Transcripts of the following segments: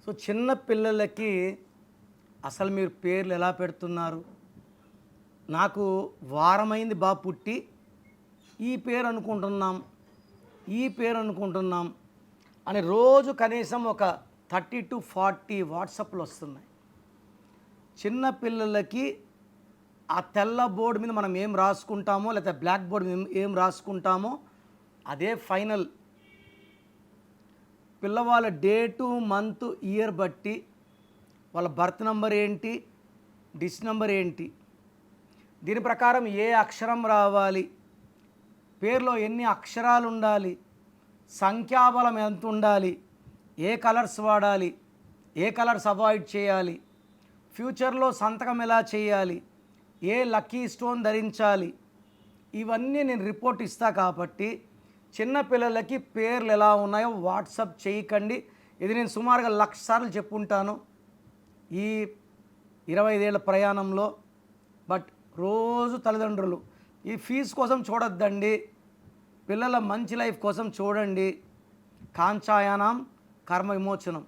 So చిన్న పిల్లలకి అసలు మీరు పేర్లు ఎలా పెడుతున్నారు? నాకు వారమైంది బాబు పుట్టి, ఈ పేరు అనుకుంటున్నాం, ఈ పేరు అనుకుంటున్నాం అని రోజు కనీసం ఒక 30 to 40 వాట్సాప్లు వస్తున్నాయి. చిన్న పిల్లలకి ఆ తెల్ల బోర్డు మీద మనం ఏం రాసుకుంటామో, లేకపోతే బ్లాక్ బోర్డు మీద ఏం రాసుకుంటామో అదే ఫైనల్. పిల్లవాళ్ళ డేటు, మంత్, ఇయర్ బట్టి వాళ్ళ బర్త్ నెంబర్ ఏంటి, డిస్ నెంబర్ ఏంటి, దీని ప్రకారం ఏ అక్షరం రావాలి, పేరులో ఎన్ని అక్షరాలు ఉండాలి, సంఖ్యాబలం ఎంత ఉండాలి, ఏ కలర్స్ వాడాలి, ఏ కలర్స్ అవాయిడ్ చేయాలి, ఫ్యూచర్లో సంతకం ఎలా చేయాలి, ఏ లక్కీ స్టోన్ ధరించాలి, ఇవన్నీ నేను రిపోర్ట్ ఇస్తా. కాబట్టి చిన్న పిల్లలకి పేర్లు ఎలా ఉన్నాయో వాట్సాప్ చేయకండి. ఇది నేను సుమారుగా 1,00,000 సార్లు చెప్పుంటాను ఈ 25 ఏళ్ల ప్రయాణంలో. బట్ రోజు తల్లిదండ్రులు ఈ ఫీజు కోసం చూడొద్దండి, పిల్లల మంచి లైఫ్ కోసం చూడండి. కాంచాయానం కర్మ విమోచనం.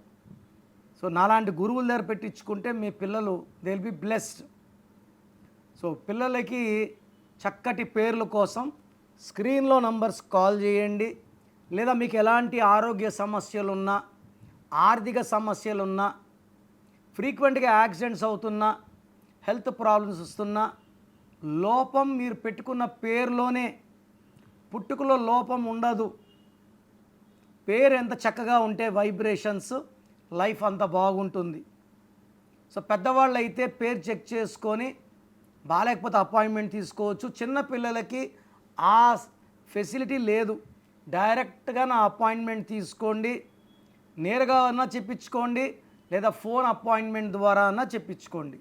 సో నాలాంటి గురువుల దగ్గర పెట్టించుకుంటే మీ పిల్లలు they will be blessed. So పిల్లలకి చక్కటి పేర్ల కోసం స్క్రీన్లో నంబర్స్ కాల్ చేయండి. లేదా మీకు ఎలాంటి ఆరోగ్య సమస్యలున్నా, ఆర్థిక సమస్యలున్నా, ఫ్రీక్వెంట్గా యాక్సిడెంట్స్ అవుతున్నా, హెల్త్ ప్రాబ్లమ్స్ వస్తున్నా, లోపం మీరు పెట్టుకున్న పేరులోనే, పుట్టుకలో లోపం ఉండదు. పేరు ఎంత చక్కగా ఉంటే వైబ్రేషన్స్, లైఫ్ అంత బాగుంటుంది. సో పెద్దవాళ్ళు అయితే పేరు చెక్ చేసుకొని, బాగాలేకపోతే అపాయింట్మెంట్ తీసుకోవచ్చు. చిన్న పిల్లలకి ఆ ఫెసిలిటీ లేదు. డైరెక్ట్గా నా అపాయింట్మెంట్ తీసుకోండి, నేరుగా అన్నా చెప్పించుకోండి, లేదా ఫోన్ అపాయింట్మెంట్ ద్వారా అన్నా చెప్పించుకోండి.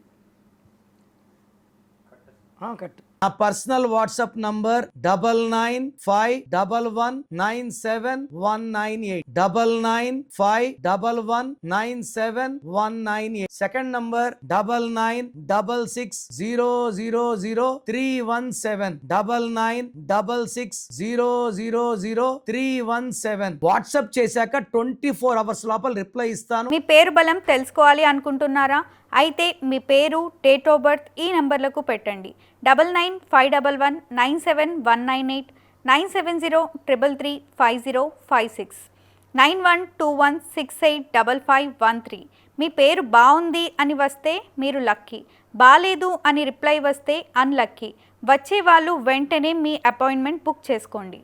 కట్. నా personal WhatsApp number 9951197198 9951197198. Second number 9966000317 9966000317. WhatsApp చేశాక 24 hours లోపల రిప్లై ఇస్తాను. మీ పేరు బలం తెలుసుకోవాలి అనుకుంటున్నారా? అయితే మీ పేరు, డేట్ ఆఫ్ బర్త్ ఈ నెంబర్లకు పెట్టండి. 9951197198, 9703335056, 9121685513. మీ పేరు బాగుంది అని వస్తే మీరు లక్కీ, బాలేదు అని రిప్లై వస్తే అన్లక్కీ. వచ్చే వాళ్ళు వెంటనే మీ అపాయింట్మెంట్ బుక్ చేసుకోండి.